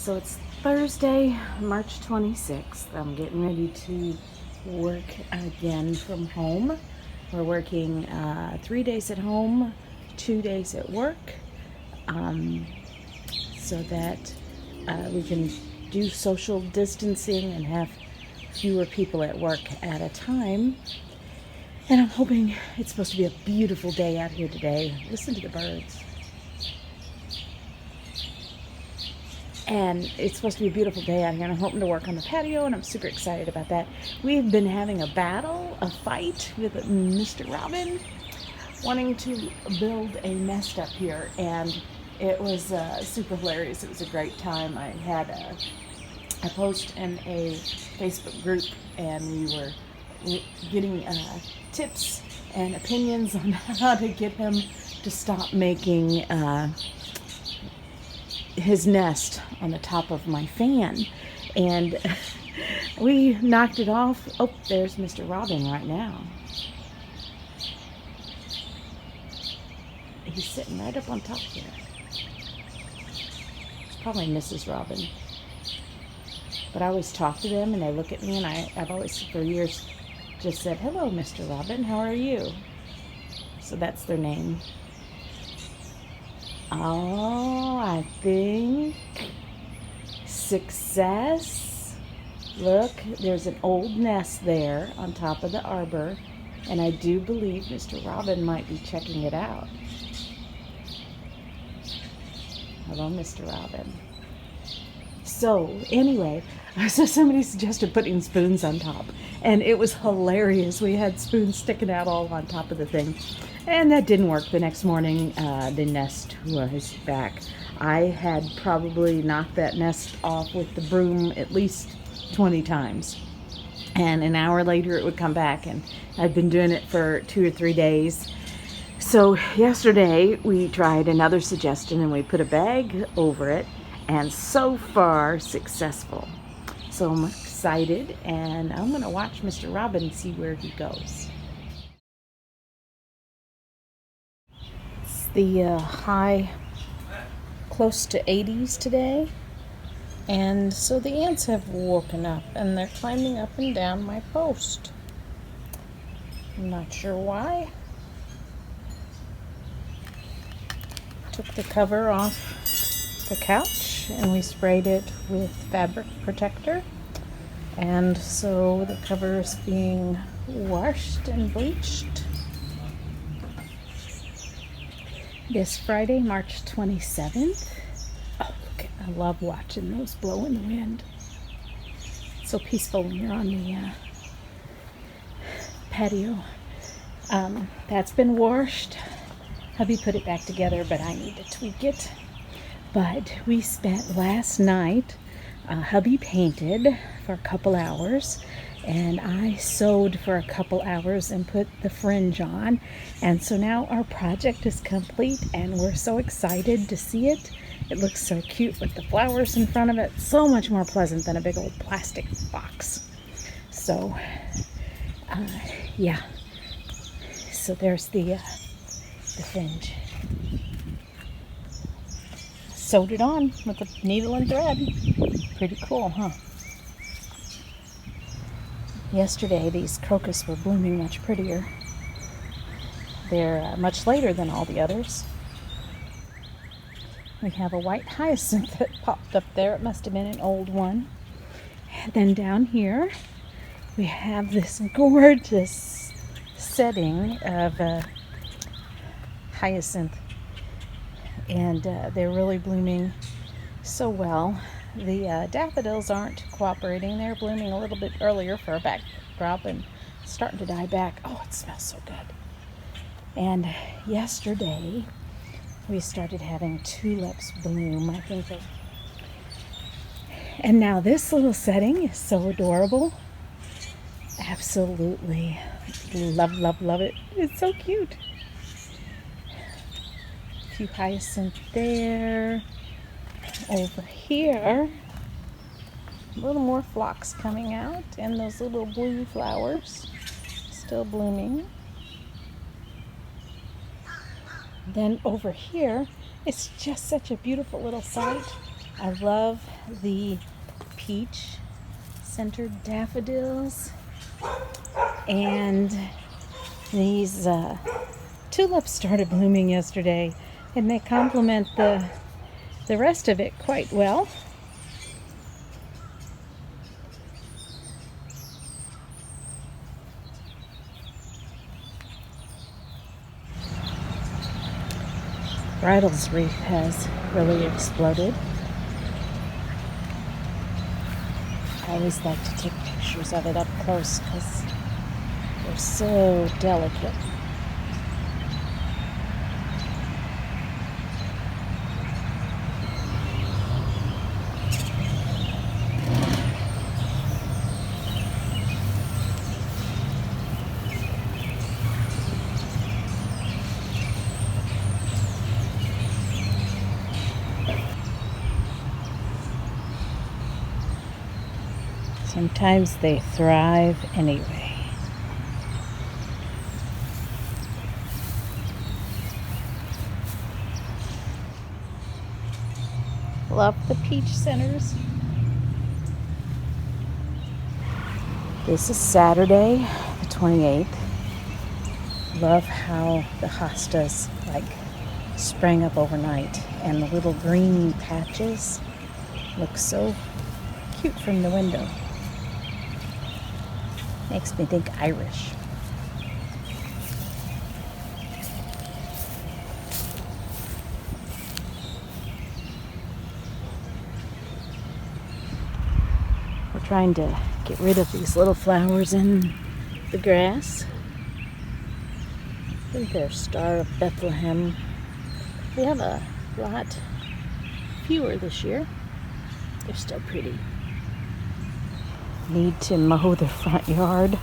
So it's Thursday, March 26th. I'm getting ready to work again from home. We're working 3 days at home, 2 days at work, so that we can do social distancing and have fewer people at work at a time. And I'm hoping it's supposed to be a beautiful day out here today. Listen to the birds. And it's supposed to be a beautiful day out here, and I'm hoping to work on the patio, and I'm super excited about that. We've been having a fight with Mr. Robin, wanting to build a nest up here, and it was super hilarious. It was a great time. I had a post in a Facebook group, and we were getting tips and opinions on how to get him to stop making his nest on the top of my fan. And we knocked it off. Oh, there's Mr. Robin right now. He's sitting right up on top here. It's probably Mrs. Robin. But I always talk to them and they look at me, and I've always for years just said, "Hello, Mr. Robin, how are you?" So that's their name. Oh, I think success. Look, there's an old nest there on top of the arbor, and I do believe Mr. Robin might be checking it out. Hello, Mr. Robin. So anyway, so somebody suggested putting spoons on top, and it was hilarious. We had spoons sticking out all on top of the thing, and that didn't work. The next morning, the nest was back. I had probably knocked that nest off with the broom at least 20 times, and an hour later it would come back, and I'd been doing it for 2 or 3 days. So yesterday we tried another suggestion, and we put a bag over it, and so far successful. So I'm excited, and I'm going to watch Mr. Robin and see where he goes. It's the high close to 80s today, and so the ants have woken up and they're climbing up and down my post. I'm not sure why. Took the cover off the couch and we sprayed it with fabric protector, and so the cover is being washed and bleached. This Friday, March 27th. Oh, look, I love watching those blow in the wind. It's so peaceful when you're on the patio. That's been washed. Hubby put it back together, but I need to tweak it. But we spent last night, hubby painted for a couple hours, and I sewed for a couple hours and put the fringe on. And so now our project is complete, and we're so excited to see it. It looks so cute with the flowers in front of it. So much more pleasant than a big old plastic box. So, yeah. So there's the fringe. Sewed it on with a needle and thread. Pretty cool, huh? Yesterday, these crocus were blooming much prettier. They're much later than all the others. We have a white hyacinth that popped up there. It must have been an old one. And then down here, we have this gorgeous setting of hyacinth. And they're really blooming so well. The daffodils aren't cooperating. They're blooming a little bit earlier for a backdrop and starting to die back. Oh, it smells so good. And yesterday we started having tulips bloom, I think. And now this little setting is so adorable. Absolutely love, love, love it. It's so cute. A few hyacinth there. Over here, a little more phlox coming out, and those little blue flowers still blooming. Then over here, it's just such a beautiful little sight. I love the peach centered daffodils, and these tulips started blooming yesterday, and they complement the rest of it quite well. Bridal's wreath has really exploded. I always like to take pictures of it up close because they're so delicate. Sometimes they thrive anyway. Love the peach centers. This is Saturday, the 28th. Love how the hostas sprang up overnight, and the little green patches look so cute from the window. Makes me think Irish. We're trying to get rid of these little flowers in the grass. I think they're Star of Bethlehem. We have a lot fewer this year. They're still pretty. Need to mow the front yard.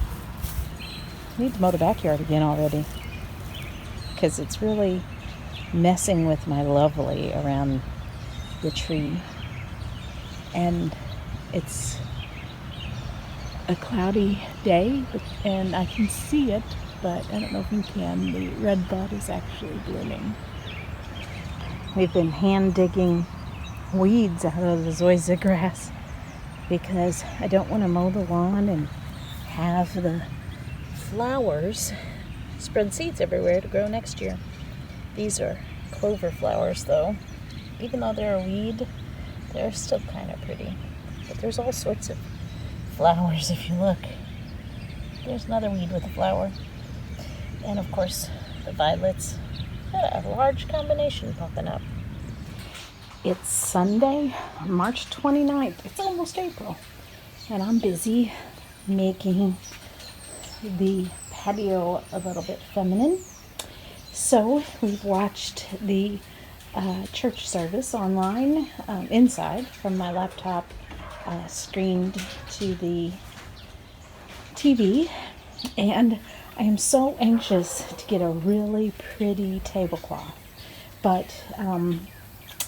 Need to mow the backyard again already, because it's really messing with my lovely around the tree. And it's a cloudy day, and I can see it, but I don't know if you can. The red bud is actually blooming. We've been hand digging weeds out of the zoysia grass because I don't want to mow the lawn and have the flowers spread seeds everywhere to grow next year. These are clover flowers, though. Even though they're a weed, they're still kind of pretty. But there's all sorts of flowers if you look. There's another weed with a flower. And of course, the violets. Got a large combination popping up. It's Sunday, March 29th. It's almost April. And I'm busy making the patio a little bit feminine. So we've watched the church service online, inside from my laptop, screened to the TV. And I am so anxious to get a really pretty tablecloth. But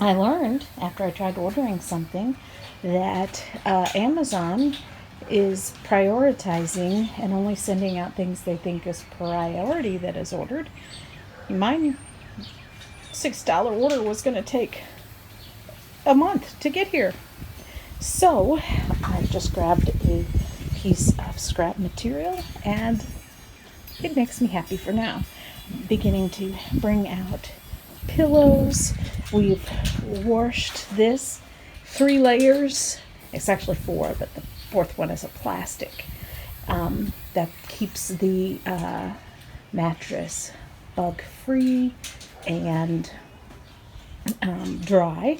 I learned after I tried ordering something that Amazon is prioritizing and only sending out things they think is priority that is ordered. Mine $6 order was going to take a month to get here. So I just grabbed a piece of scrap material, and it makes me happy for now. I'm beginning to bring out pillows. We've washed this 3 layers. It's actually 4, but the 4th one is a plastic that keeps the mattress bug free and dry,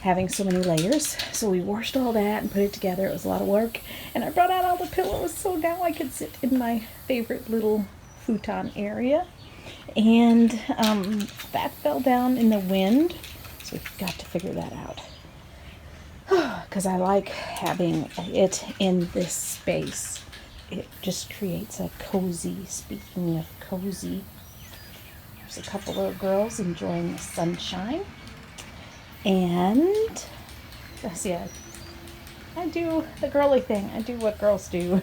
having so many layers. So we washed all that and put it together. It was a lot of work, and I brought out all the pillows so now I could sit in my favorite little futon area. And that fell down in the wind, so we've got to figure that out, because I like having it in this space. It just creates a cozy. Speaking of cozy, there's a couple of girls enjoying the sunshine. And see, I do the girly thing. I do what girls do.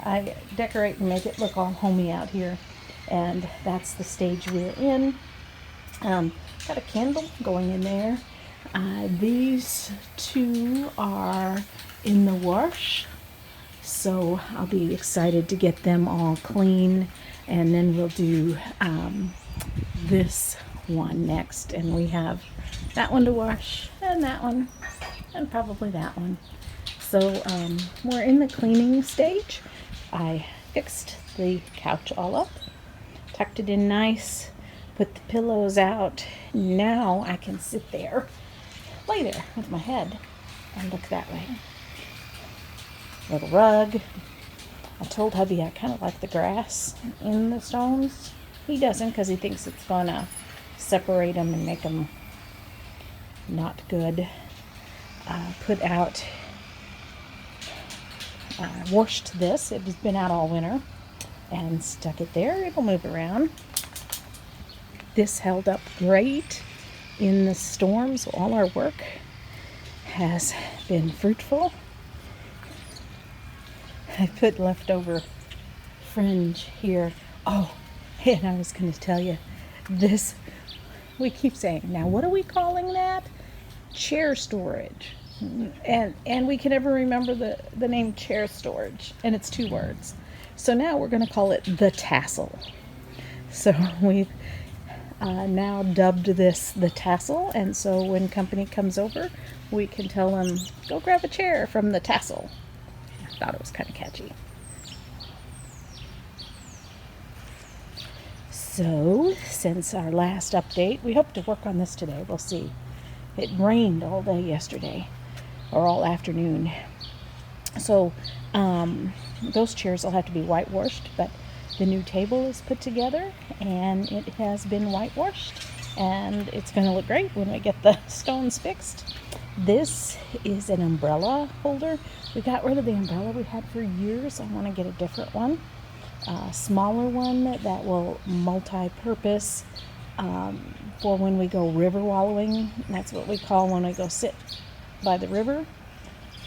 I decorate and make it look all homey out here. And that's the stage we're in. Got a candle going in there. These two are in the wash, so I'll be excited to get them all clean, and then we'll do this one next, and we have that one to wash, and that one, and probably that one. So we're in the cleaning stage. I fixed the couch all up, tucked it in nice, put the pillows out. Now I can sit there, lay there with my head, and look that way. Little rug. I told hubby I kind of like the grass in the stones. He doesn't, because he thinks it's going to separate them and make them not good. Put out, washed this. It has been out all winter, and stuck it there. It'll move around. This held up great in the storm, so all our work has been fruitful. I put leftover fringe here. Oh, and I was going to tell you, this, we keep saying, now what are we calling that? Chair storage. And we can never remember the name chair storage, and it's 2 words. So now we're going to call it the tassel. So we've now dubbed this the tassel, and so when company comes over, we can tell them, go grab a chair from the tassel. I thought it was kind of catchy. So, since our last update, we hope to work on this today. We'll see. It rained all day yesterday, or all afternoon. So, those chairs will have to be whitewashed, but the new table is put together, and it has been whitewashed, and it's going to look great when we get the stones fixed. This is an umbrella holder. We got rid of the umbrella we had for years. I want to get a different one, a smaller one that will multi-purpose for when we go river wallowing. That's what we call when we go sit by the river,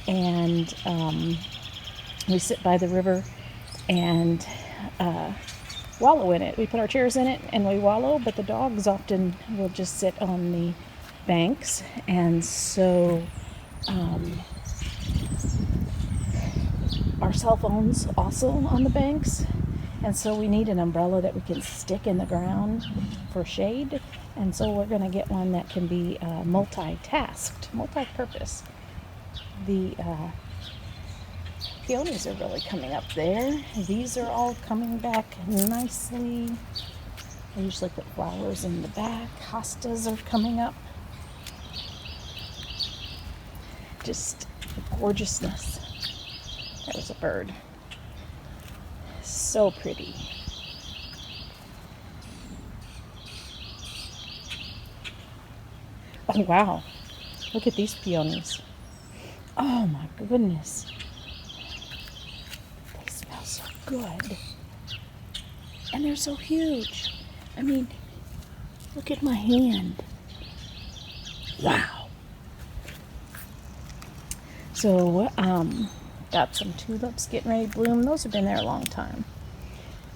and we sit by the river and wallow in it. We put our chairs in it and we wallow, but the dogs often will just sit on the banks, and so our cell phones also on the banks, and so we need an umbrella that we can stick in the ground for shade, and so we're going to get one that can be multi-tasked, multi-purpose. The peonies are really coming up there. These are all coming back nicely. I usually put flowers in the back. Hostas are coming up. Just gorgeousness. That was a bird. So pretty. Oh wow, look at these peonies. Oh my goodness. They smell so good. And they're so huge. I mean, look at my hand. Wow. So, got some tulips getting ready to bloom. Those have been there a long time.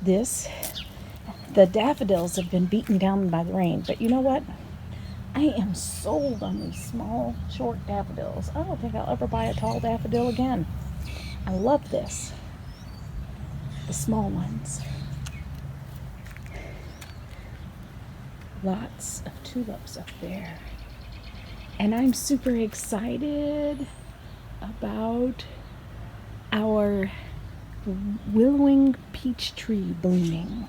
The daffodils have been beaten down by the rain, but you know what? I am sold on these small, short daffodils. I don't think I'll ever buy a tall daffodil again. I love this. The small ones. Lots of tulips up there. And I'm super excited about our willowing peach tree blooming.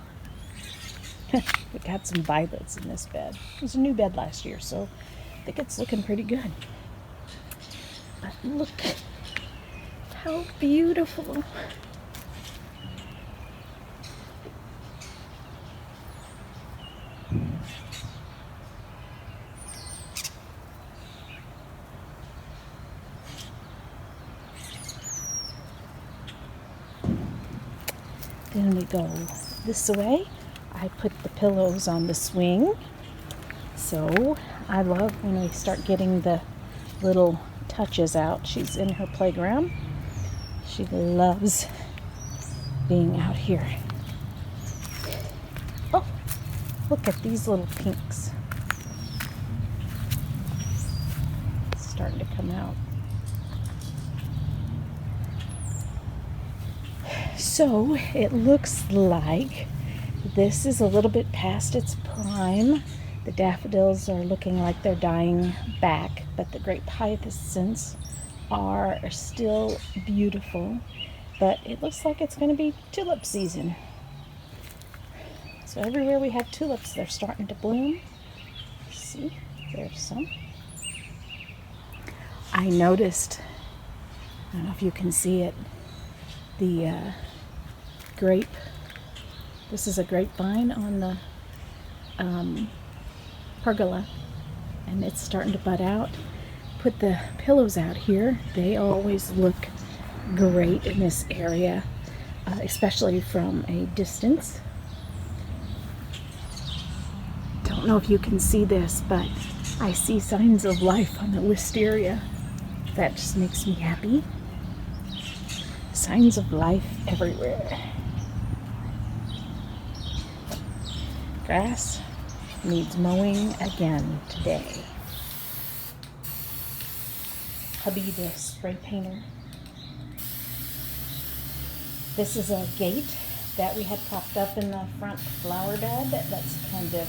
We got some violets in this bed. It was a new bed last year, so I think it's looking pretty good. But look how beautiful. Then we go this way. I put the pillows on the swing. So I love when we start getting the little touches out. She's in her playground. She loves being out here. Oh, look at these little pinks. come out. So it looks like this is a little bit past its prime. The daffodils are looking like they're dying back, but the great hyacinths are still beautiful. But it looks like it's going to be tulip season. So everywhere we have tulips, they're starting to bloom. See, there's some. I noticed, I don't know if you can see it, the grape. This is a grapevine on the pergola, and it's starting to bud out. Put the pillows out here. They always look great in this area, especially from a distance. Don't know if you can see this, but I see signs of life on the wisteria. That just makes me happy. Signs of life everywhere. Grass needs mowing again today. Hubby, the spray painter. This is a gate that we had popped up in the front flower bed that's kind of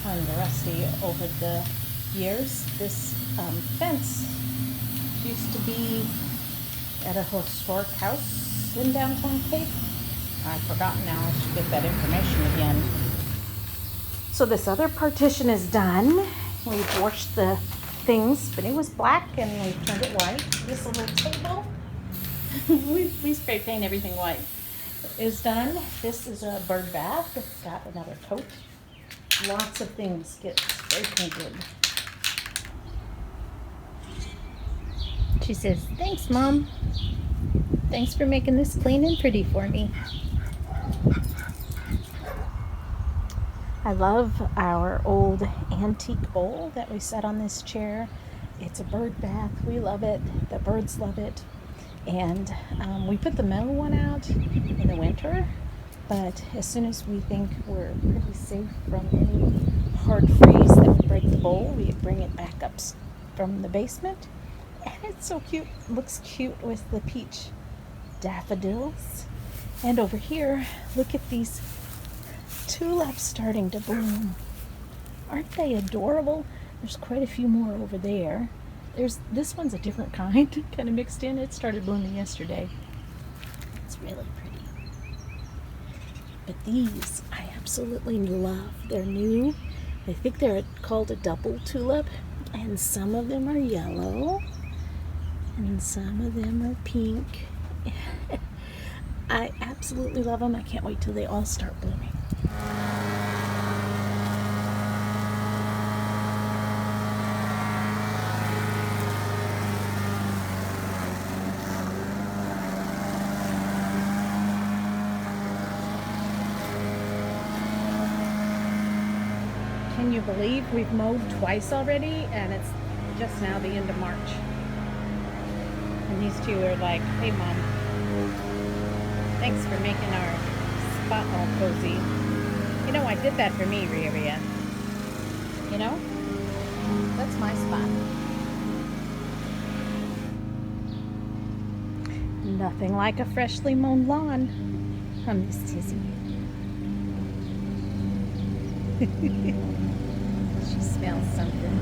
turned rusty over the years. This fence used to be at a historic house in downtown Cape. I've forgotten now. I should get that information again. So this other partition is done. We've washed the things, but it was black and we've turned it white. This little table, we spray paint everything white, is done. This is a bird bath. It's got another coat. Lots of things get spray painted. She says, "Thanks, Mom. Thanks for making this clean and pretty for me." I love our old antique bowl that we set on this chair. It's a bird bath. We love it. The birds love it. And we put the metal one out in the winter, but as soon as we think we're pretty safe from any hard freeze that would break the bowl, we bring it back up from the basement. And it's so cute. It looks cute with the peach daffodils. And over here, look at these tulips starting to bloom. Aren't they adorable? There's quite a few more over there. This one's a different kind, kind of mixed in. It started blooming yesterday. It's really pretty. But these I absolutely love. They're new. I think they're called a double tulip, and some of them are yellow and some of them are pink. I absolutely love them. I can't wait till they all start blooming. Can you believe we've mowed twice already, and it's just now the end of March? And these two are like, "Hey, Mom, thanks for making our spot all cozy. You know, I did that for me, Rhea. You know? That's my spot." Nothing like a freshly mown lawn. Miss Tizzy. She smells something.